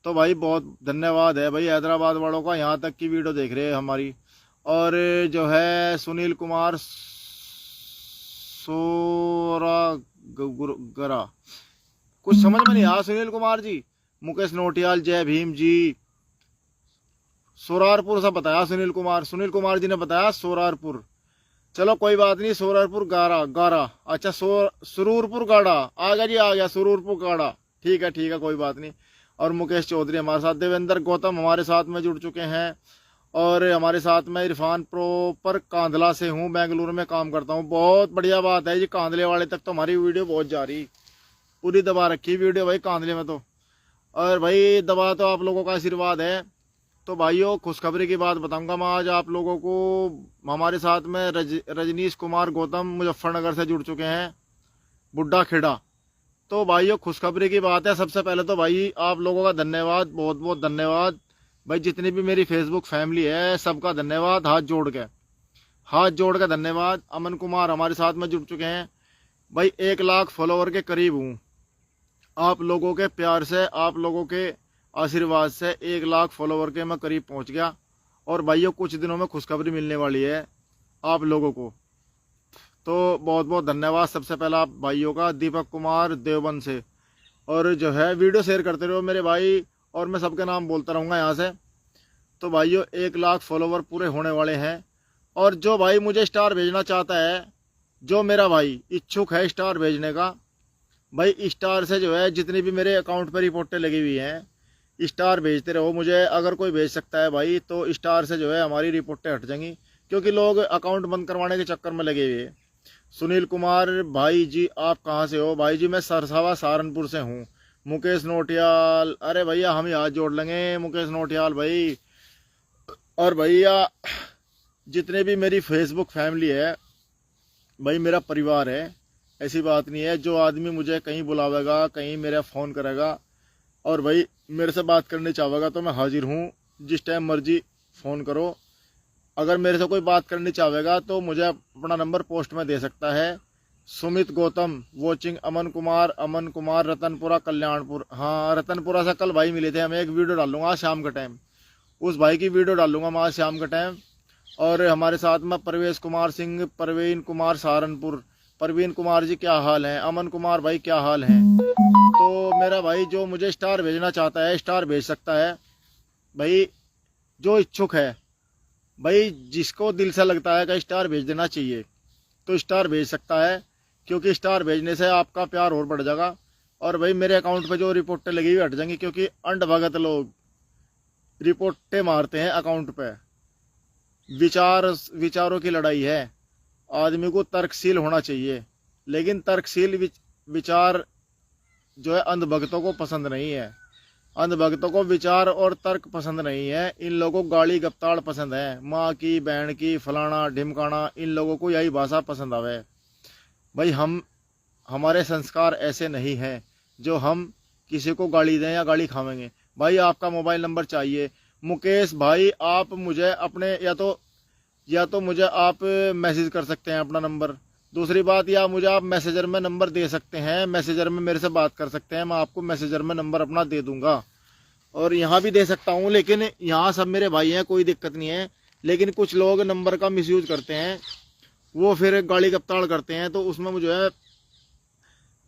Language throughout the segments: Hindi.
तो भाई बहुत धन्यवाद है भाई हैदराबाद वालों का, यहाँ तक की वीडियो देख रहे हैं हमारी। और जो है सुनील कुमार सोरागरा, कुछ समझ में नहीं आया सुनील कुमार जी। मुकेश नोटियाल, जय भीम जी। सोरारपुर से बताया सुनील कुमार जी ने बताया सोरारपुर। चलो कोई बात नहीं, सोरारपुर गारा गारा, अच्छा सुरूरपुर गाड़ा आ गया जी, आ गया सुरूरपुर गाड़ा। ठीक है कोई बात नहीं। और मुकेश चौधरी हमारे साथ, देवेंद्र गौतम हमारे साथ में जुड़ चुके हैं। और हमारे साथ में इरफान प्रॉपर कांधला से हूँ, बेंगलुरु में काम करता हूँ। बहुत बढ़िया बात है जी, कांधले वाले तक तो हमारी वीडियो बहुत जा रही, पूरी दबा रखी वीडियो भाई कांधले में तो। और भाई दबा तो आप लोगों का आशीर्वाद है। तो भाइयों खुशखबरी की बात बताऊंगा मैं आज आप लोगों को। हमारे साथ में रजनीश कुमार गौतम मुजफ्फरनगर से जुड़ चुके हैं, बुड्ढा खेड़ा। तो भाइयों खुशखबरी की बात है। सबसे पहले तो भाई आप लोगों का धन्यवाद, बहुत बहुत धन्यवाद भाई। जितनी भी मेरी फेसबुक फैमिली है सबका धन्यवाद, हाथ जोड़ के धन्यवाद। अमन कुमार हमारे साथ में जुड़ चुके हैं भाई। 1 लाख फॉलोवर के करीब हूँ। आप लोगों के प्यार से, आप लोगों के आशीर्वाद से 1 लाख फॉलोवर के मैं करीब पहुंच गया। और भाइयों कुछ दिनों में खुशखबरी मिलने वाली है आप लोगों को। तो बहुत बहुत धन्यवाद सबसे पहला आप भाइयों का, दीपक कुमार देवबंद से। और जो है वीडियो शेयर करते रहो मेरे भाई, और मैं सबके नाम बोलता रहूँगा यहाँ से। तो भाइयों 1 लाख फॉलोवर पूरे होने वाले हैं। और जो भाई मुझे स्टार भेजना चाहता है, जो मेरा भाई इच्छुक है स्टार भेजने का, भाई स्टार से जो है जितनी भी मेरे अकाउंट पर रिपोर्टें लगी हुई हैं स्टार भेजते रहो मुझे। अगर कोई भेज सकता है भाई तो स्टार से जो है हमारी रिपोर्टें हट जाएंगी, क्योंकि लोग अकाउंट बंद करवाने के चक्कर में लगे हुए हैं। सुनील कुमार भाई जी आप कहाँ से हो? भाई जी मैं सरसावा सहारनपुर से हूँ। मुकेश नोटियाल, अरे भैया हम याद जोड़ लेंगे मुकेश नोटियाल भाई। और भैया जितने भी मेरी फेसबुक फैमिली है भाई, मेरा परिवार है, ऐसी बात नहीं है। जो आदमी मुझे कहीं बुलावेगा, कहीं मेरा फ़ोन करेगा और भाई मेरे से बात करनी चाहेगा तो मैं हाजिर हूँ। जिस टाइम मर्जी फ़ोन करो। अगर मेरे से कोई बात करनी चाहेगा तो मुझे अपना नंबर पोस्ट में दे सकता है। सुमित गौतम वॉचिंग, अमन कुमार रतनपुरा कल्याणपुर। हाँ रतनपुरा से कल भाई मिले थे, हम एक वीडियो डालूंगा आज शाम के टाइम, उस भाई की वीडियो डालूंगा मैं आज शाम के टाइम। और हमारे साथ में परवेश कुमार सिंह, प्रवीण कुमार सहारनपुर। प्रवीण कुमार जी क्या हाल है? अमन कुमार भाई क्या हाल है? तो मेरा भाई जो मुझे स्टार भेजना चाहता है स्टार भेज सकता है भाई। जो इच्छुक है भाई, जिसको दिल से लगता है कि स्टार भेज देना चाहिए तो स्टार भेज सकता है, क्योंकि स्टार भेजने से आपका प्यार और बढ़ जाएगा। और भाई मेरे अकाउंट पे जो रिपोर्टें लगी हुई हट जाएंगी, क्योंकि अंडभगत लोग रिपोर्टें मारते हैं अकाउंट पे। विचारों की लड़ाई है, आदमी को तर्कशील होना चाहिए, लेकिन तर्कशील विचार जो है अंधभक्तों को पसंद नहीं है। अंधभक्तों को विचार और तर्क पसंद नहीं है। इन लोगों को गाली गप्ताड़ पसंद है, माँ की बहन की फलाना ढिमकाना, इन लोगों को यही भाषा पसंद आवे। भाई हमारे संस्कार ऐसे नहीं हैं जो हम किसी को गाली दें या गाली खावेंगे। भाई आपका मोबाइल नंबर चाहिए मुकेश भाई, आप मुझे अपने या तो मुझे आप मैसेज कर सकते हैं अपना नंबर। दूसरी बात, या मुझे आप मैसेजर में नंबर दे सकते हैं, मैसेजर में मेरे से बात कर सकते हैं, मैं आपको मैसेजर में नंबर अपना दे दूंगा। और यहाँ भी दे सकता हूँ, लेकिन यहाँ सब मेरे भाई हैं, कोई दिक्कत नहीं है। लेकिन कुछ लोग नंबर का मिसयूज करते हैं, वो फिर गाली गप्ताड़ करते हैं, तो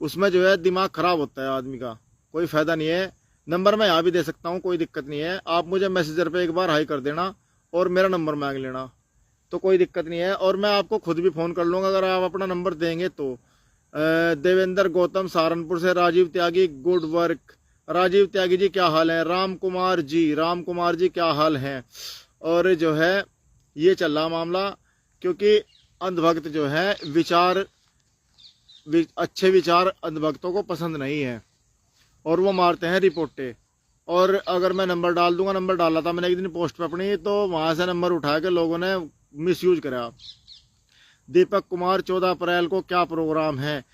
उसमें जो है दिमाग खराब होता है आदमी का, कोई फ़ायदा नहीं है। नंबर मैं यहाँ भी दे सकता हूँ, कोई दिक्कत नहीं है। आप मुझे मैसेजर पे एक बार हाई कर देना और मेरा नंबर मांग लेना, तो कोई दिक्कत नहीं है। और मैं आपको खुद भी फ़ोन कर लूँगा अगर आप अपना नंबर देंगे तो। देवेंद्र गौतम सहारनपुर से। राजीव त्यागी गुड वर्क। राजीव त्यागी जी क्या हाल है? राम कुमार जी क्या हाल हैं? और जो है ये चल रहा मामला, क्योंकि अंधभक्त जो है अच्छे विचार अंधभक्तों को पसंद नहीं है और वो मारते हैं रिपोर्टें। और अगर मैं नंबर डाल दूंगा, नंबर डाला था मैंने एक दिन पोस्ट पे अपनी, तो वहाँ से नंबर उठा के लोगों ने मिसयूज करा। दीपक कुमार 14 अप्रैल को क्या प्रोग्राम है?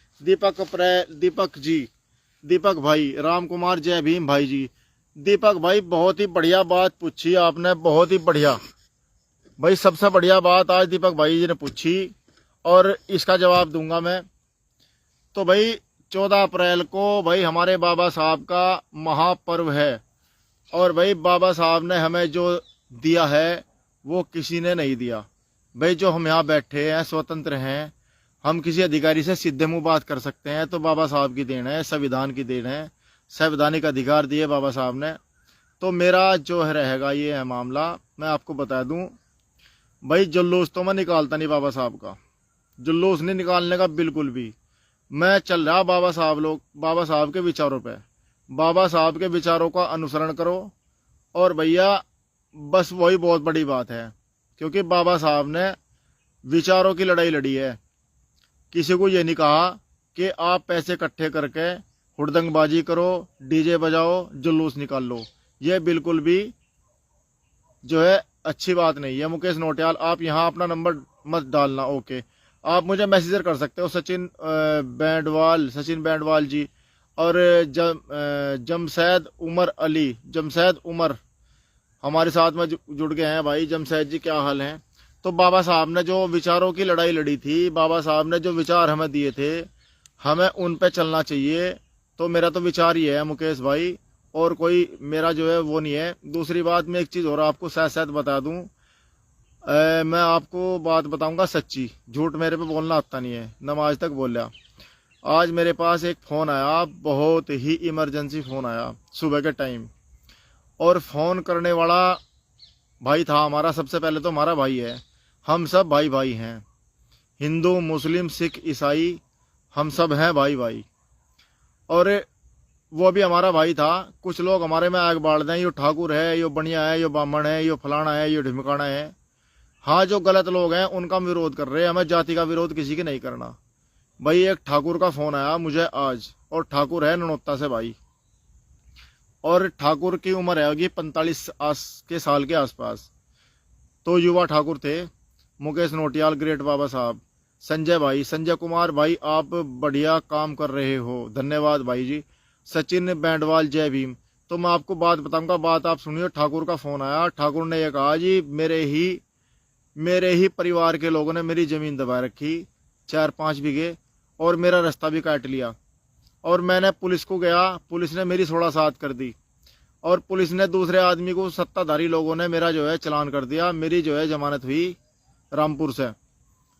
दीपक भाई, राम कुमार जय भीम भाई जी। दीपक भाई बहुत ही बढ़िया बात पूछी आपने, बहुत ही बढ़िया भाई, सबसे बढ़िया बात आज दीपक भाई जी ने पूछी और इसका जवाब दूंगा मैं। तो भाई 14 अप्रैल को भाई हमारे बाबा साहब का महापर्व है, और भाई बाबा साहब ने हमें जो दिया है वो किसी ने नहीं दिया। भाई जो हम यहाँ बैठे हैं, स्वतंत्र हैं, हम किसी अधिकारी से सीधे मुंह बात कर सकते हैं, तो बाबा साहब की देन है, संविधान की देन है, संवैधानिक अधिकार दिए बाबा साहब ने। तो मेरा जो है रहेगा ये है मामला, मैं आपको बता दूं भाई, जुलूस तो मैं निकालता नहीं बाबा साहब का, जुलूस नहीं निकालने का बिल्कुल भी। मैं चल रहा बाबा साहब के विचारों पे। बाबा साहब के विचारों का अनुसरण करो, और भैया बस वही बहुत बड़ी बात है, क्योंकि बाबा साहब ने विचारों की लड़ाई लड़ी है। किसी को ये नहीं कहा कि आप पैसे इकट्ठे करके हुड़दंगबाजी करो, डीजे बजाओ, जुलूस निकाल लो। ये बिल्कुल भी जो है अच्छी बात नहीं है। मुकेश नोटियाल, आप यहाँ अपना नंबर मत डालना, ओके। आप मुझे मैसेजर कर सकते हो, सचिन बैंडवाल जी, और जमशेद उमर हमारे साथ में जुड़ गए हैं। भाई जमशेद जी, क्या हाल है? तो बाबा साहब ने जो विचारों की लड़ाई लड़ी थी, बाबा साहब ने जो विचार हमें दिए थे, हमें उन पे चलना चाहिए। तो मेरा तो विचार ही है मुकेश भाई, और कोई मेरा जो है वो नहीं है। दूसरी बात, मैं एक चीज़ और आपको शायद बता दूं, मैं आपको बात बताऊंगा सच्ची, झूठ मेरे पे बोलना आता नहीं है, नमाज तक बोल लिया। आज मेरे पास एक फ़ोन आया, बहुत ही इमरजेंसी फ़ोन आया सुबह के टाइम, और फ़ोन करने वाला भाई था हमारा, सबसे पहले तो हमारा भाई है, हम सब भाई भाई हैं, हिंदू मुस्लिम सिख ईसाई हम सब हैं भाई भाई। और वो भी हमारा भाई था। कुछ लोग हमारे में आग बाढ़ दें, यो ठाकुर है, यो बनिया है, यो ब्राह्मण है, यो फलाना है, यो ढिमकाना है। हाँ, जो गलत लोग हैं उनका हम विरोध कर रहे हैं, हमें जाति का विरोध किसी की नहीं करना। भाई एक ठाकुर का फ़ोन आया मुझे आज, और ठाकुर है ननौत्ता से भाई, और ठाकुर की उम्र होगी 45 के साल के आसपास। तो युवा ठाकुर थे। मुकेश नोटियाल, ग्रेट बाबा साहब, संजय कुमार भाई, आप बढ़िया काम कर रहे हो, धन्यवाद भाई जी। सचिन बैंडवाल, जय भीम। तो मैं आपको बात बताऊंगा, बात आप सुनिए। ठाकुर का फ़ोन आया, ठाकुर ने यह कहा जी, मेरे ही परिवार के लोगों ने मेरी ज़मीन दबा रखी 4-5 बीघे, और मेरा रास्ता भी काट लिया, और मैंने पुलिस को गया, पुलिस ने मेरी 16 कर दी, और पुलिस ने दूसरे आदमी को, सत्ताधारी लोगों ने मेरा जो है चलान कर दिया। मेरी जो है जमानत हुई रामपुर से,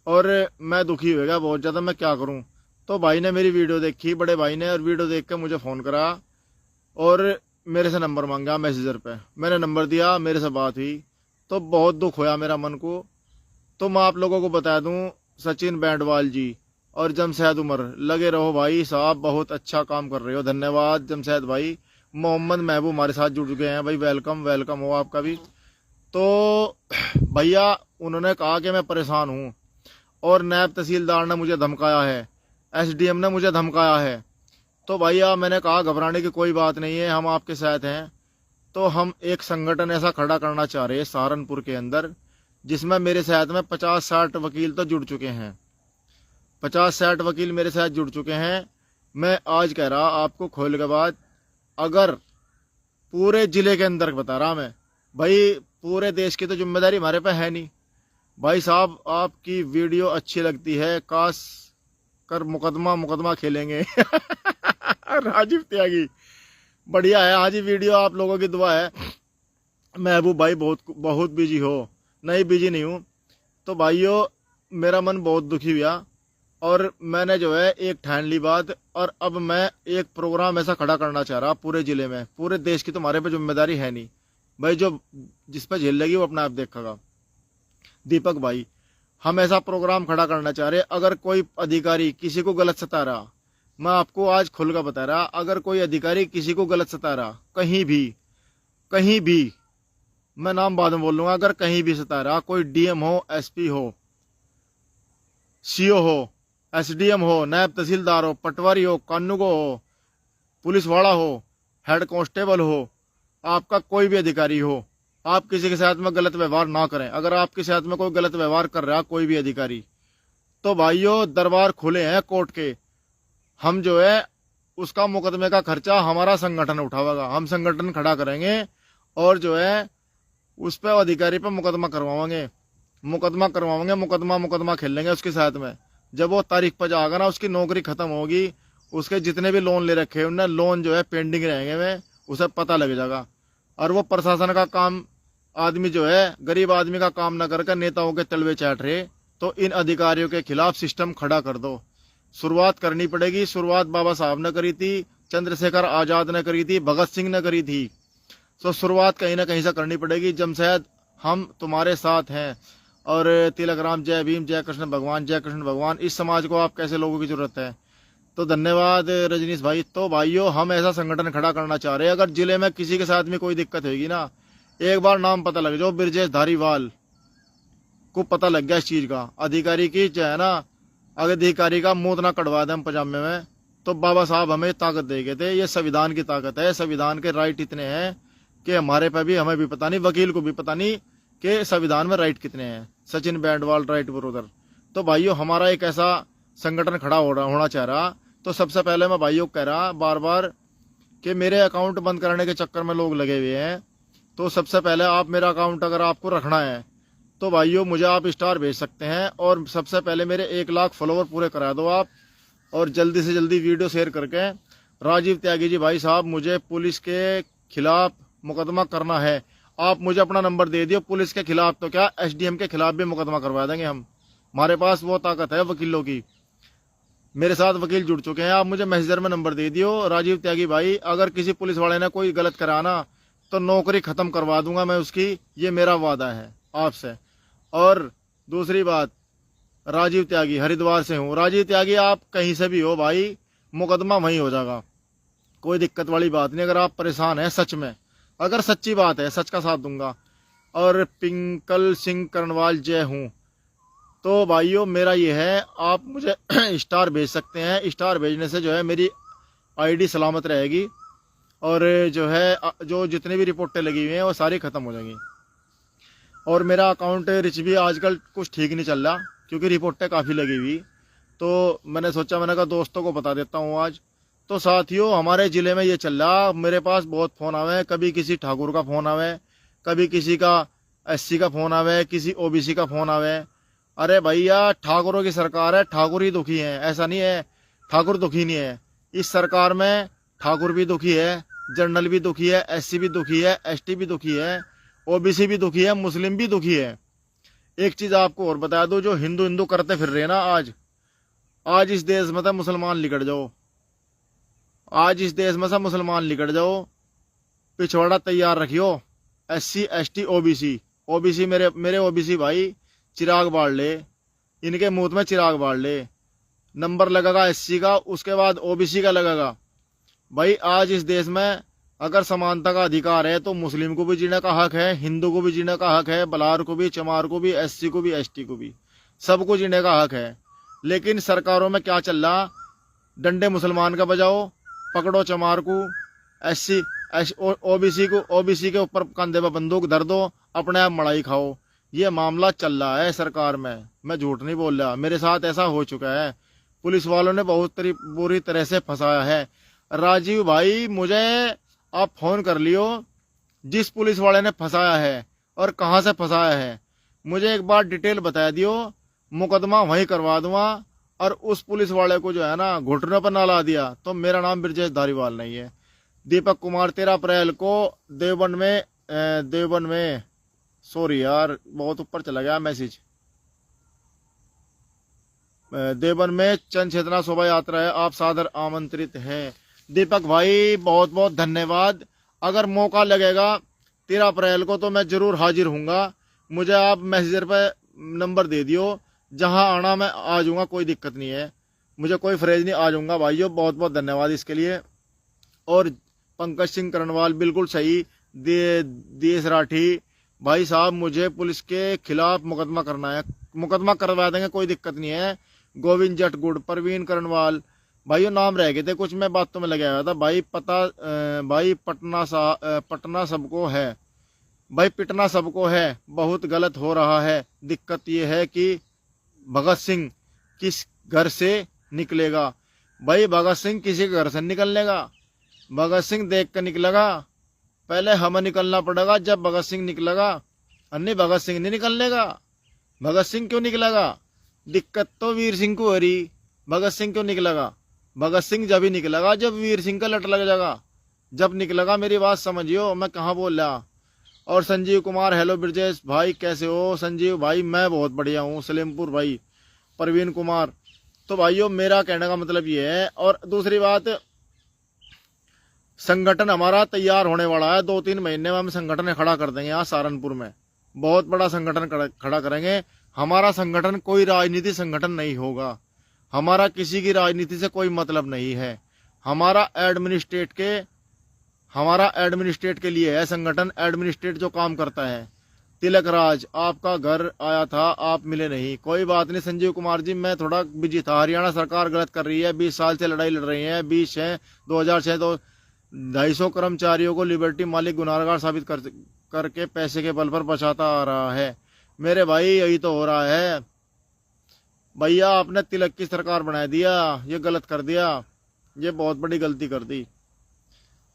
और मैं दुखी हो गया बहुत ज़्यादा, मैं क्या करूं। तो भाई ने मेरी वीडियो देखी, बड़े भाई ने, और वीडियो देख के मुझे फ़ोन करा, और मेरे से नंबर मांगा मैसेजर पे। मैंने नंबर दिया, मेरे से बात हुई, तो बहुत दुख होया मेरा मन को। तो मैं आप लोगों को बता दूं, सचिन बैंडवाल जी और जमशेद उमर, लगे रहो भाई साहब, बहुत अच्छा काम कर रहे हो, धन्यवाद जमशेद भाई। मोहम्मद महबूब हमारे साथ जुड़ गए हैं भाई, वेलकम हो आपका भी। तो भैया उन्होंने कहा कि मैं परेशान हूँ, और नायब तहसीलदार ने मुझे धमकाया है, एसडीएम ने मुझे धमकाया है। तो भैया मैंने कहा घबराने की कोई बात नहीं है, हम आपके साथ हैं। तो हम एक संगठन ऐसा खड़ा करना चाह रहे हैं सहारनपुर के अंदर, जिसमें मेरे साथ में 50-60 वकील तो जुड़ चुके हैं, 50-60 वकील मेरे साथ जुड़ चुके हैं। मैं आज कह रहा आपको खोल के बाद, अगर पूरे जिले के अंदर बता रहा मैं भाई, पूरे देश की तो जिम्मेदारी हमारे पे है नहीं भाई साहब। आपकी वीडियो अच्छी लगती है, काश कर मुकदमा खेलेंगे राजीव त्यागी, बढ़िया है। हाँ जी, वीडियो आप लोगों की दुआ है। महबूब भाई बहुत बिजी हो, नहीं बिजी नहीं हूँ। तो भाइयों मेरा मन बहुत दुखी हुआ, और मैंने जो है एक ठान ली बात, और अब मैं एक प्रोग्राम ऐसा खड़ा करना चाह रहा पूरे जिले में। पूरे देश की तुम्हारे पे जिम्मेदारी है नहीं भाई, जो जिस पे झेल लगी वो अपना आप देखेगा। दीपक भाई, हम ऐसा प्रोग्राम खड़ा करना चाह रहे, अगर कोई अधिकारी किसी को गलत सता रहा, मैं आपको आज खुल कर बता रहा, अगर कोई अधिकारी किसी को गलत सता रहा, कहीं भी मैं नाम बाद में बोल लूंगा, अगर कहीं भी सता रहा, कोई डीएम हो, एसपी हो, सीओ हो, एसडीएम हो, नायब तहसीलदार हो, पटवारी हो, कानूगो हो, पुलिस वाला हो, हेड कांस्टेबल हो, आपका कोई भी अधिकारी हो, आप किसी के साथ में गलत व्यवहार ना करें। अगर आपके साथ में कोई गलत व्यवहार कर रहा है कोई भी अधिकारी, तो भाइयों दरबार खुले हैं कोर्ट के, हम जो है उसका मुकदमे का खर्चा हमारा संगठन उठावेगा, हम संगठन खड़ा करेंगे, और जो है उस पर अधिकारी पर मुकदमा करवाएंगे, मुकदमा खेलेंगे उसके साथ में। जब वो तारीख पर जाएगा ना, उसकी नौकरी खत्म होगी, उसके जितने भी लोन ले रखे हैं उन्हें, लोन जो है पेंडिंग रहेंगे में, उसे पता लग जाएगा। और वो प्रशासन का काम आदमी जो है गरीब आदमी का काम न करके नेताओं के तलवे चाट रहे। तो इन अधिकारियों के खिलाफ सिस्टम खड़ा कर दो। शुरुआत करनी पड़ेगी। शुरुआत बाबा साहब ने करी थी, चंद्रशेखर आजाद ने करी थी, भगत सिंह ने करी थी। तो शुरुआत कहीं ना कहीं से करनी पड़ेगी। जमशेद हम तुम्हारे साथ हैं। और तिलक राम जय भीम, जय कृष्ण भगवान, जय कृष्ण भगवान। इस समाज को आप कैसे लोगों की जरूरत है। तो धन्यवाद रजनीश भाई। तो भाइयों हम ऐसा संगठन खड़ा करना चाह रहे हैं। अगर जिले में किसी के साथ में कोई दिक्कत होगी ना, एक बार नाम पता लग जाओ, ब्रजेश धारीवाल को पता लग गया इस चीज का, अधिकारी की जो है ना, अगर अधिकारी का मुंह ना कटवा दे हम पजामे में, तो बाबा साहब हमें ताकत दे गए थे। ये संविधान की ताकत है। संविधान के राइट इतने हैं कि हमारे पे भी, हमें भी पता नहीं, वकील को भी पता नहीं कि संविधान में राइट कितने हैं। Sachin Bandwal right brother. तो भाइयों हमारा एक ऐसा संगठन खड़ा होना चाह रहा। तो सबसे पहले मैं भाइयों को कह रहा बार बार कि मेरे अकाउंट बंद कराने के चक्कर में लोग लगे हुए हैं। तो सबसे पहले आप मेरा अकाउंट अगर आपको रखना है तो भाइयों मुझे आप स्टार भेज सकते हैं। और सबसे पहले मेरे 1 लाख फॉलोवर पूरे करा दो आप। और जल्दी से जल्दी वीडियो शेयर करके, राजीव त्यागी जी भाई साहब मुझे पुलिस के खिलाफ मुकदमा करना है, आप मुझे अपना नंबर दे दियो। पुलिस के खिलाफ तो क्या, एसडीएम के खिलाफ भी मुकदमा करवा देंगे हम। हमारे पास वो ताकत है वकीलों की। मेरे साथ वकील जुड़ चुके हैं। आप मुझे मैसेंजर में नंबर दे दियो। राजीव त्यागी भाई अगर किसी पुलिस वाले ने कोई गलत कराना तो नौकरी खत्म करवा दूंगा मैं उसकी। ये मेरा वादा है आपसे। और दूसरी बात, राजीव त्यागी हरिद्वार से हूँ। राजीव त्यागी आप कहीं से भी हो भाई, मुकदमा वहीं हो जाएगा, कोई दिक्कत वाली बात नहीं। अगर आप परेशान हैं सच में, अगर सच्ची बात है, सच का साथ दूंगा। और पिंकल सिंह करनवाल जय हूँ। तो भाइयों मेरा ये है, आप मुझे स्टार भेज सकते हैं। स्टार भेजने से जो है मेरी आईडी सलामत रहेगी। और जो है जो जितनी भी रिपोर्टें लगी हुई हैं वो सारी खत्म हो जाएंगी। और मेरा अकाउंट रिच भी आजकल कुछ ठीक नहीं चल रहा क्योंकि रिपोर्टें काफ़ी लगी हुई। तो मैंने सोचा, मैंने कहा दोस्तों को बता देता हूँ आज। तो साथियों हमारे ज़िले में ये चल रहा, मेरे पास बहुत फ़ोन आवे हैं। कभी किसी ठाकुर का फ़ोन आवे, कभी किसी का एससी का फ़ोन आवे, किसी ओबीसी का फ़ोन आवे। अरे भैया ठाकुरों की सरकार है, ठाकुर ही दुखी हैं, ऐसा नहीं है ठाकुर दुखी नहीं है। इस सरकार में ठाकुर भी दुखी है, जनरल भी दुखी है, एससी भी दुखी है, एसटी भी दुखी है, ओबीसी भी दुखी है, मुस्लिम भी दुखी है। एक चीज आपको और बता दो, जो हिंदू हिंदू करते फिर रहे ना, आज इस देश में तो मुसलमान लिकट जाओ, आज इस देश में से मुसलमान लिकट जाओ। पिछवाड़ा तैयार रखियो, एससी एसटी ओबीसी। ओबीसी मेरे ओबीसी भाई चिराग बाढ़ ले, इनके मुंह में चिराग बाढ़ ले। नंबर लगेगा एससी का, उसके बाद ओबीसी का लगेगा। भाई आज इस देश में अगर समानता का अधिकार है तो मुस्लिम को भी जीने का हक है, हिंदू को भी जीने का हक है, बलार को भी, चमार को भी, एससी को भी, एसटी को भी, सबको जीने का हक है। लेकिन सरकारों में क्या चल रहा, डंडे मुसलमान का बजाओ, पकड़ो चमार को, एससी ओबीसी के ऊपर कंधे पर बंदूक धर दो, अपने आप मड़ाई खाओ। ये मामला चल रहा है सरकार में, मैं झूठ नहीं बोल रहा, मेरे साथ ऐसा हो चुका है। पुलिस वालों ने बहुत बुरी तरह से फंसाया है। राजीव भाई मुझे आप फोन कर लियो, जिस पुलिस वाले ने फंसाया है और कहां से फंसाया है मुझे एक बार डिटेल बता दियो, मुकदमा वहीं करवा दूंगा। और उस पुलिस वाले को जो है ना घुटनों पर ना ला दिया तो मेरा नाम ब्रजेश धारीवाल नहीं है। दीपक कुमार 13 अप्रैल को देवबंद में सॉरी यार बहुत ऊपर चला गया मैसेज, देवबंद में चंद चेतना शोभा यात्रा है, आप सादर आमंत्रित हैं। दीपक भाई बहुत बहुत धन्यवाद। अगर मौका लगेगा 13 अप्रैल को तो मैं जरूर हाजिर हूँगा। मुझे आप मैसेंजर पे नंबर दे दियो, जहां आना मैं आ जाऊँगा, कोई दिक्कत नहीं है, मुझे कोई फ्रेज नहीं, आ जाऊँगा भाइयों। बहुत बहुत धन्यवाद इसके लिए। और पंकज सिंह करनवाल बिल्कुल सही, देश राठी भाई साहब मुझे पुलिस के खिलाफ मुकदमा करना है, मुकदमा करवा देंगे, कोई दिक्कत नहीं है। गोविंद जटगुड़, परवीन करनवाल भाइयों नाम रह गए थे कुछ, मैं बातों में लगा हुआ था भाई। भाई पटना सबको है भाई, पिटना सबको है, बहुत गलत हो रहा है। दिक्कत ये है कि भगत सिंह किस घर से निकलेगा। भाई भगत सिंह किसी के घर से निकलनेगा, भगत सिंह देख कर निकलेगा, पहले हमें निकलना पड़ेगा जब भगत सिंह निकलेगा, अन्य भगत सिंह नहीं निकलनेगा। भगत सिंह क्यों निकलेगा, दिक्कत तो वीर सिंह को हो रही, भगत सिंह क्यों निकलेगा। भगत सिंह जब ही निकलेगा जब वीर सिंह का लट लग जाएगा। जब निकलेगा मेरी बात समझियो मैं कहाँ बोल रहा। और संजीव कुमार, हेलो ब्रजेश भाई कैसे हो संजीव भाई, मैं बहुत बढ़िया हूँ सलेमपुर भाई। प्रवीण कुमार, तो भाइयों मेरा कहने का मतलब ये है। और दूसरी बात, संगठन हमारा तैयार होने वाला है, 2-3 महीने में हम संगठन खड़ा कर देंगे यहाँ सहारनपुर में, बहुत बड़ा संगठन खड़ा करेंगे। हमारा संगठन कोई राजनीति संगठन नहीं होगा, हमारा किसी की राजनीति से कोई मतलब नहीं है। हमारा एडमिनिस्ट्रेट के लिए है संगठन, एडमिनिस्ट्रेट जो काम करता है। तिलक राज, आपका घर आया था, आप मिले नहीं, कोई बात नहीं संजीव कुमार जी, मैं थोड़ा बिजी था। हरियाणा सरकार गलत कर रही है, 20 साल से लड़ाई लड़ रही है। 2006 तो 250 कर्मचारियों को लिबर्टी मालिक गुनाहगार साबित करके पैसे के बल पर बचाता आ रहा है। मेरे भाई यही तो हो रहा है भैया, आपने तिलक की सरकार बना दिया, ये गलत कर दिया, ये बहुत बड़ी गलती कर दी।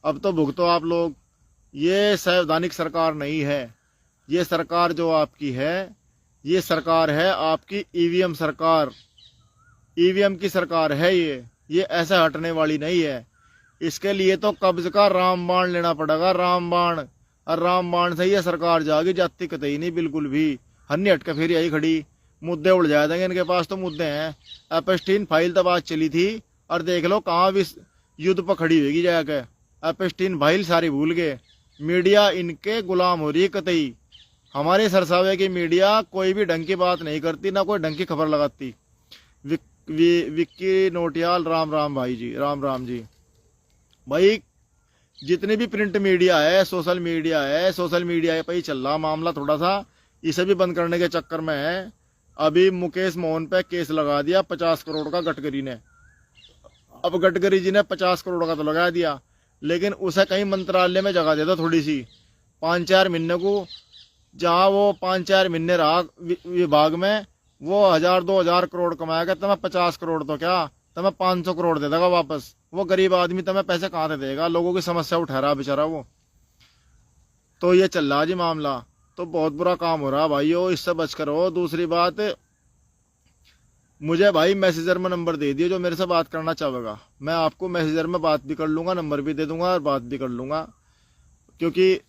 अब तो भुगतो आप लोग। ये संवैधानिक सरकार नहीं है, ये सरकार जो आपकी है, ये सरकार है आपकी ईवीएम सरकार, ईवीएम की सरकार है ये ऐसे हटने वाली नहीं है। इसके लिए तो कब्ज का रामबाण लेना पड़ेगा, रामबाण। और रामबाण से ये सरकार जागी, जाती कतई नहीं बिल्कुल भी। हन्नी हटके फिर यही खड़ी, मुद्दे उड़ जाए देंगे, इनके पास तो मुद्दे हैं। एपस्टीन फाइल तो बात चली थी, और देख लो कहाँ भी युद्ध पर खड़ी होगी जाके। एपस्टीन फाइल सारी भूल गए, मीडिया इनके गुलाम हो रही है कतई। हमारे सरसावे की मीडिया कोई भी ढंग की बात नहीं करती, ना कोई ढंग की खबर लगाती। विक्की नोटियाल, राम राम भाई जी, राम राम जी। भाई जितनी भी प्रिंट मीडिया है, सोशल मीडिया पे ही चल रहा मामला, थोड़ा सा इसे भी बंद करने के चक्कर में है। अभी मुकेश मोहन पे केस लगा दिया 50 करोड़ का गडकरी ने। अब गडकरी जी ने 50 करोड़ का तो लगा दिया, लेकिन उसे कहीं मंत्रालय में जगह दे दो थोड़ी सी, 5-4 महीने को, जहाँ वो 5-4 महीने रहा विभाग में, वो 1000-2000 करोड़ कमाएगा। तुम्हें 50 करोड़ तो क्या, तुम्हें 500 करोड़ दे देगा वापस। वो गरीब आदमी तुम्हें पैसे कहाँ से देगा, लोगों की समस्या उठा रहा बेचारा वो। तो ये चल रहा जी मामला, तो बहुत बुरा काम हो रहा भाइयों, इससे बच करो। दूसरी बात, मुझे भाई मैसेजर में नंबर दे दियो जो मेरे से बात करना चाहेगा, मैं आपको मैसेजर में बात भी कर लूंगा, नंबर भी दे दूंगा और बात भी कर लूंगा। क्योंकि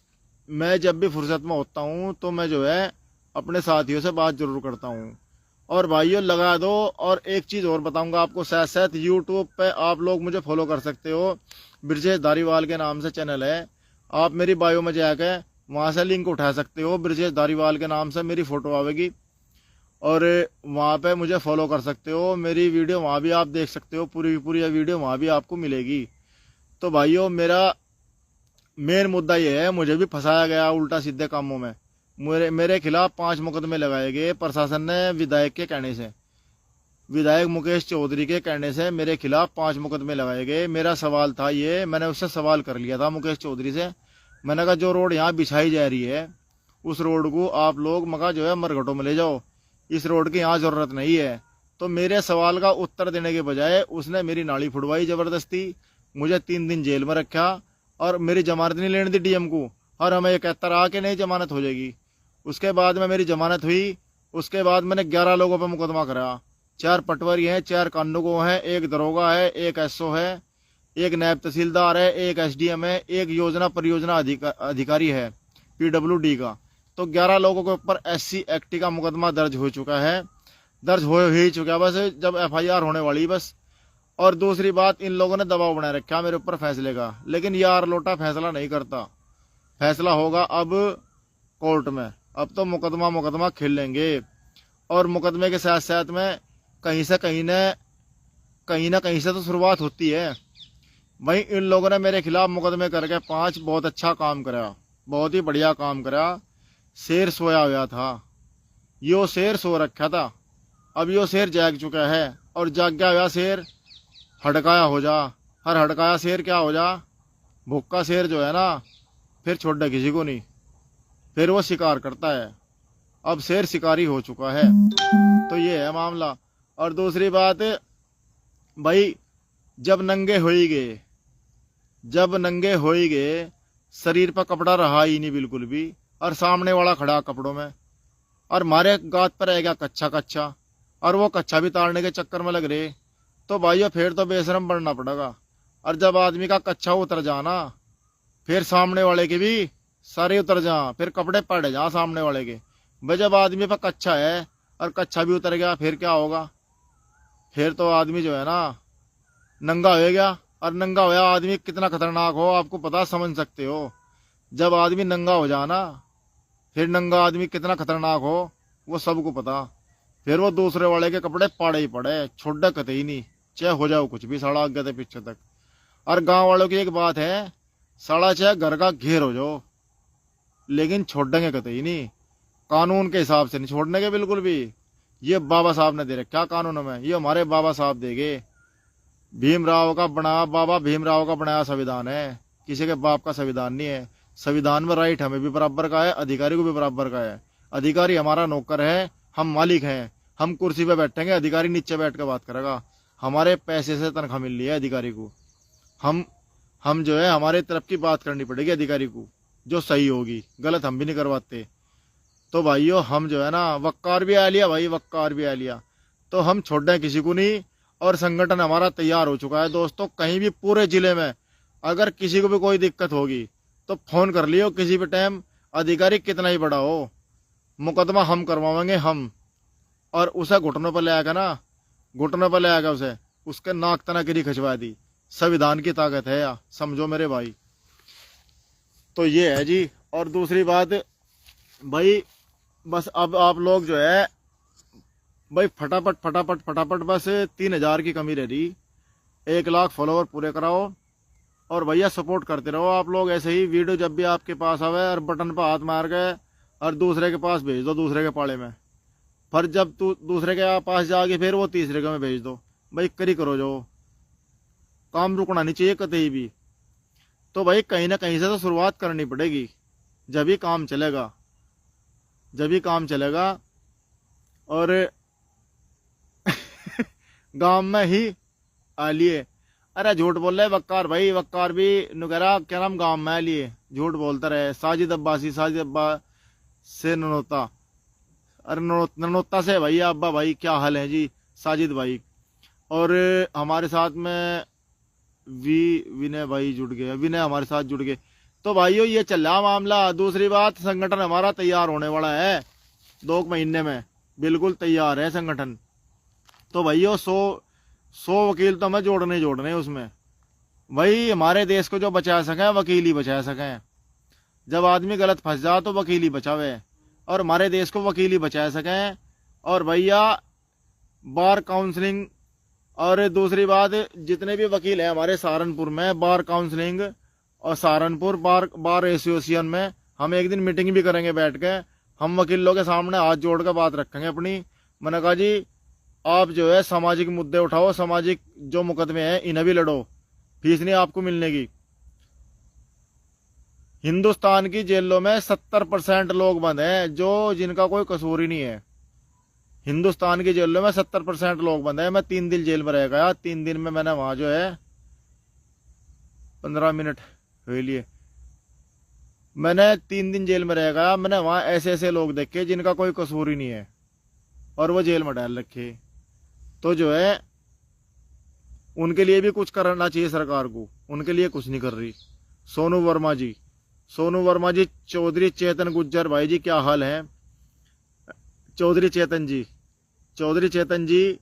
मैं जब भी फुर्सत में होता हूँ तो मैं जो है अपने साथियों से बात जरूर करता हूँ। और भाइयों लगा दो। और एक चीज़ और बताऊंगा आपको, साथ साथ यूट्यूब पे आप लोग मुझे फॉलो कर सकते हो, ब्रजेश धारीवाल के नाम से चैनल है, आप मेरी बायो में जाकर वहाँ से लिंक उठा सकते हो, ब्रजेश धारीवाल के नाम से मेरी फ़ोटो आवेगी, और वहाँ पे मुझे फॉलो कर सकते हो। मेरी वीडियो वहाँ भी आप देख सकते हो, पूरी वीडियो वहाँ भी आपको मिलेगी। तो भाइयों मेरा मेन मुद्दा ये है, मुझे भी फंसाया गया उल्टा सीधे कामों में। मेरे खिलाफ 5 मुकदमे लगाए गए प्रशासन ने, विधायक के कहने से, विधायक मुकेश चौधरी के कहने से मेरे खिलाफ 5 मुकदमे लगाए गए। मेरा सवाल था ये, मैंने उससे सवाल कर लिया था मुकेश चौधरी से, मैंने कहा जो रोड यहाँ बिछाई जा रही है उस रोड को आप लोग मगा जो है मरघटों में ले जाओ, इस रोड की यहाँ जरूरत नहीं है। तो मेरे सवाल का उत्तर देने के बजाय उसने मेरी नाली फुड़वाई जबरदस्ती, मुझे 3 दिन जेल में रखा, और मेरी जमानत नहीं लेने दी डीएम को, और हमें ये कहता रहा कि नहीं जमानत हो जाएगी। उसके बाद में मेरी जमानत हुई, उसके बाद मैंने 11 लोगों पर मुकदमा करा। 4 पटवारी हैं, 4 कानूगो हैं, 1 दरोगा है, 1 एसओ है, 1 नायब तहसीलदार है, 1 एसडीएम है, 1 योजना परियोजना अधिकारी है पीडब्ल्यूडी का। तो 11 लोगों के ऊपर SC एक्ट का मुकदमा दर्ज हो चुका है, दर्ज हो ही चुका, बस जब FIR होने वाली बस। और दूसरी बात, इन लोगों ने दबाव बनाए रखा मेरे ऊपर फैसले का, लेकिन यार लोटा फैसला नहीं करता, फैसला होगा अब कोर्ट में। अब तो मुकदमा खेल लेंगे, और मुकदमे के साथ साथ में कहीं ना कहीं से तो शुरुआत होती है। वहीं इन लोगों ने मेरे खिलाफ मुकदमे करके 5 बहुत अच्छा काम करा, बहुत ही बढ़िया काम करा। शेर सोया हुआ था, यो शेर सो रखा था, अब यो शेर जाग चुका है, और जाग गया हुआ शेर हड़काया हो जा, हर हड़काया शेर क्या हो जा, भूखा शेर जो है ना फिर छोड़ किसी को नहीं, फिर वो शिकार करता है। अब शेर शिकारी हो चुका है, तो ये है मामला। और दूसरी बात भाई, जब नंगे हो ही गए, शरीर पर कपड़ा रहा ही नहीं बिल्कुल भी, और सामने वाला खड़ा कपड़ों में, और मारे गात पर रह गया कच्चा, और वो कच्चा भी ताड़ने के चक्कर में लग रहे, तो भाइयों फिर तो बेशरम बनना पड़ेगा। और जब आदमी का कच्चा उतर जाना फिर सामने वाले के भी सारे उतर जा, फिर कपड़े पड़ जा सामने वाले के। भाई जब आदमी पर कच्चा है और कच्चा भी उतर गया फिर क्या होगा? फिर तो आदमी जो है ना नंगा हो गया। और नंगा होया आदमी कितना खतरनाक हो आपको पता, समझ सकते हो। जब आदमी नंगा हो जाना फिर नंगा आदमी कितना खतरनाक हो वो सबको पता। फिर वो दूसरे वाले के कपड़े पाड़े ही पड़े, छोड़ कते ही नहीं, चाहे हो जाओ कुछ भी, साड़ा आगे से पीछे तक। और गांव वालों की एक बात है, साड़ा चाहे घर का घेर हो जाओ लेकिन छोड़ेंगे कते ही नहीं, कानून के हिसाब से नहीं छोड़ने के बिल्कुल भी। ये बाबा साहब ने दे रखा कानून में, ये हमारे बाबा साहब देंगे। बाबा भीमराव का बनाया संविधान है, किसी के बाप का संविधान नहीं है। संविधान में राइट हमें भी बराबर का है, अधिकारी को भी बराबर का है। अधिकारी हमारा नौकर है, हम मालिक हैं। हम कुर्सी पे बैठेंगे, अधिकारी नीचे बैठ कर बात करेगा। हमारे पैसे से तनख्वाह मिल रही है अधिकारी को, हम जो है हमारे तरफ की बात करनी पड़ेगी अधिकारी को, जो सही होगी, गलत हम भी नहीं करवाते। तो भाइयों हम जो है ना वक्कार भी आ लिया भाई, वक्कार भी आ लिया, तो हम छोड़े किसी को नहीं। और संगठन हमारा तैयार हो चुका है दोस्तों। कहीं भी पूरे जिले में अगर किसी को भी कोई दिक्कत होगी तो फोन कर लियो किसी भी टाइम, अधिकारी कितना ही बड़ा हो, मुकदमा हम करवाएंगे हम। और उसे घुटनों पर ले आएगा ना, घुटनों पर ले आएगा उसे, उसके नाक तनागिरी खिंचवा दी। संविधान की ताकत है या समझो मेरे भाई। तो ये है जी। और दूसरी बात भाई, बस अब आप लोग जो है भाई फटाफट फटाफट फटाफट बस 3,000 की कमी रह रही, 1 लाख फॉलोवर पूरे कराओ। और भैया सपोर्ट करते रहो आप लोग ऐसे ही। वीडियो जब भी आपके पास आवे और बटन पर हाथ मार के और दूसरे के पास भेज दो, दूसरे के पाले में। फिर जब तू दूसरे के पास जाके फिर वो तीसरे के में भेज दो। भाई करी करो, जो काम रुकना नहीं चाहिए कतई भी। तो भाई कहीं ना कहीं से तो शुरुआत करनी पड़ेगी, जब ही काम चलेगा, जब ही काम चलेगा। और गांव में ही आ लिए, अरे झूठ बोल रहे वक्कार भाई, वक्कार भी नुकरा क्या नाम गांव में आ लिए, झूठ बोलता रहे। साजिद अब्बासी, साजिद अब्बा से ननोता, अरे ननोता से भैया अब्बा भाई क्या हाल है जी साजिद भाई। और हमारे साथ में विनय भाई जुड़ गए, विनय हमारे साथ जुड़ गए। तो भाइयों ये चल रहा मामला। दूसरी बात, संगठन हमारा तैयार होने वाला है 2 महीने में, बिल्कुल तैयार है संगठन। तो भाइयों 100 वकील तो हमें जोड़ने उसमें। भाई हमारे देश को जो बचा सके वकील ही बचा सके। जब आदमी गलत फंस जा तो वकील ही बचावे, और हमारे देश को वकील ही बचा सके। और भैया बार काउंसलिंग, और दूसरी बात जितने भी वकील हैं हमारे सहारनपुर में, बार काउंसलिंग और सहारनपुर बार एसोसिएशन में हम एक दिन मीटिंग भी करेंगे बैठ के। हम वकीलों के सामने हाथ जोड़ कर बात रखेंगे अपनी। मैंने कहा जी आप जो है सामाजिक मुद्दे उठाओ, सामाजिक जो मुकदमे हैं इन्हें भी लड़ो, फीस नहीं आपको मिलने की। हिंदुस्तान की जेलों में 70% लोग बंद हैं जो जिनका कोई कसूर ही नहीं है। हिंदुस्तान की जेलों में 70% लोग बंद हैं। मैं 3 दिन जेल में रह गया, 3 दिन में मैंने वहां जो है 15 मिनट हुए लिए, मैंने 3 दिन जेल में रह गया। मैंने वहां ऐसे ऐसे लोग देखे जिनका कोई कसूर ही नहीं है और वो जेल में डाल रखे। तो जो है उनके लिए भी कुछ करना चाहिए सरकार को, उनके लिए कुछ नहीं कर रही। सोनू वर्मा जी, चौधरी चेतन गुज्जर भाई जी क्या हाल है? चौधरी चेतन जी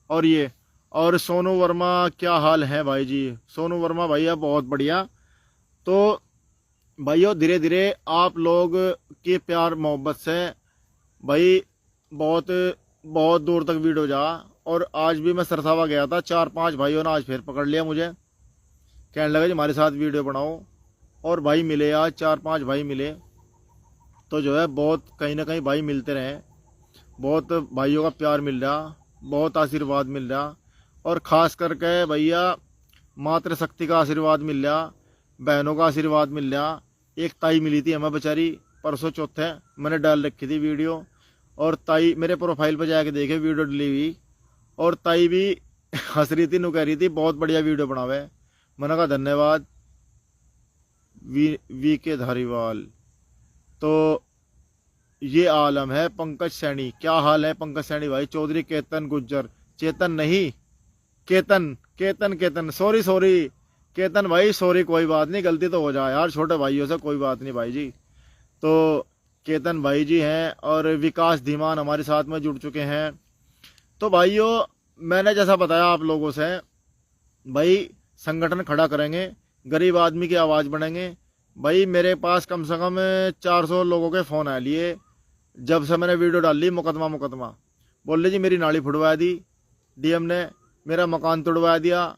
और ये और सोनू वर्मा क्या हाल है भाई जी? सोनू वर्मा भैया बहुत बढ़िया। तो भाइयों धीरे धीरे आप लोग के प्यार मोहब्बत से भाई बहुत बहुत दूर तक वीडियो जा। और आज भी मैं सरसावा गया था, 4-5 भाइयों ने आज फिर पकड़ लिया मुझे, कहने लगा जी हमारे साथ वीडियो बनाओ। और भाई मिले, आज 4-5 भाई मिले। तो जो है बहुत कहीं ना कहीं भाई मिलते रहे, बहुत भाइयों का प्यार मिल रहा, बहुत आशीर्वाद मिल रहा। और ख़ास करके भैया मातृशक्ति का आशीर्वाद मिल रहा, बहनों का आशीर्वाद मिल रहा। एक ताई मिली थी हमें बेचारी परसों चौथे, मैंने डाल रखी थी वीडियो, और ताई मेरे प्रोफाइल पर जाके देखे वीडियो डली हुई, और ताई भी हंस रही थी, नु कह रही थी बहुत बढ़िया वीडियो बनावे। मैंने कहा धन्यवाद वी के धारीवाल। तो ये आलम है पंकज सैनी, क्या हाल है पंकज सैनी भाई? चौधरी केतन गुज्जर, चेतन नहीं केतन, सॉरी केतन भाई सॉरी, कोई बात नहीं, गलती तो हो जाए यार, छोटे भाइयों से कोई बात नहीं भाई जी। तो केतन भाई जी हैं और विकास धीमान हमारे साथ में जुड़ चुके हैं। तो भाइयों, मैंने जैसा बताया आप लोगों से, भाई संगठन खड़ा करेंगे, गरीब आदमी की आवाज़ बढ़ेंगे। भाई मेरे पास कम से कम 400 लोगों के फ़ोन आ लिए जब से मैंने वीडियो डाल ली। मुकदमा बोल रहे जी मेरी नाली फुड़वा दी डीएम ने, मेरा मकान तोड़वा दिया,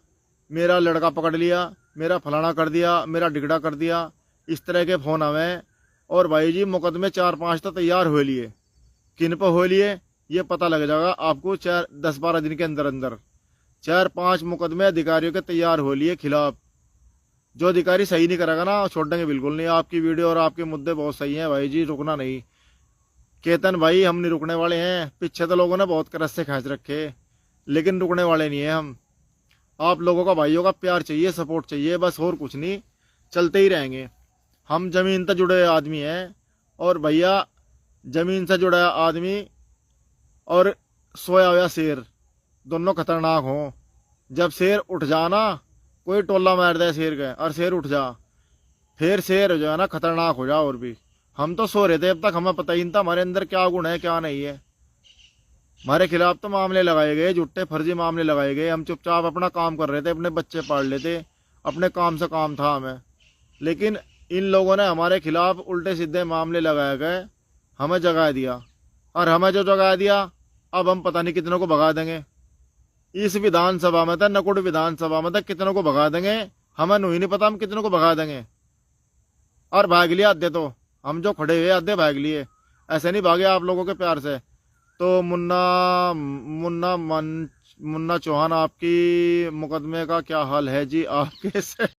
मेरा लड़का पकड़ लिया, मेरा फलाना कर दिया, मेरा डिगड़ा कर दिया, इस तरह के फ़ोन हमें। और भाई जी मुकदमे 4-5 तो तैयार हो लिए। किन पर हो लिए ये पता लग जाएगा आपको 10-12 दिन के अंदर अंदर। 4-5 मुकदमे अधिकारियों के तैयार हो लिए खिलाफ। जो अधिकारी सही नहीं करेगा ना छोड़ देंगे बिल्कुल नहीं। आपकी वीडियो और आपके मुद्दे बहुत सही हैं भाई जी, रुकना नहीं। केतन भाई हम नहीं रुकने वाले हैं। पीछे तो लोगों ने बहुत करस से खींच रखे, लेकिन रुकने वाले नहीं है हम। आप लोगों का, भाइयों का प्यार चाहिए, सपोर्ट चाहिए, बस और कुछ नहीं। चलते ही रहेंगे। हम जमीन से जुड़े आदमी हैं, और भैया जमीन से जुड़ा आदमी और सोया हुआ शेर दोनों खतरनाक हों। जब शेर उठ जाना, कोई टोला मार दे शेर का और शेर उठ जा, फिर शेर जो है ना खतरनाक हो जा। और भी हम तो सो रहे थे अब तक, हमें पता ही नहीं था हमारे अंदर क्या गुण है क्या नहीं है। हमारे खिलाफ तो मामले लगाए गए, झूठे फर्जी मामले लगाए गए। हम चुपचाप अपना काम कर रहे थे, अपने बच्चे पाल लेते, अपने काम से काम था हमें। लेकिन इन लोगों ने हमारे खिलाफ उल्टे सीधे मामले लगाए गए, हमें जगा दिया। और हमें जो जगा दिया, अब हम पता नहीं कितनों को भगा देंगे। इस विधानसभा में था, नकुड़ विधानसभा में था, कितनों को भगा देंगे हमें नहीं पता, हम कितनों को भगा देंगे। और भाग लिया आधे, तो हम जो खड़े हुए आधे भाग लिए, ऐसे नहीं भागे आप लोगों के प्यार से। तो मुन्ना चौहान, आपकी मुकदमे का क्या हाल है जी आपके से?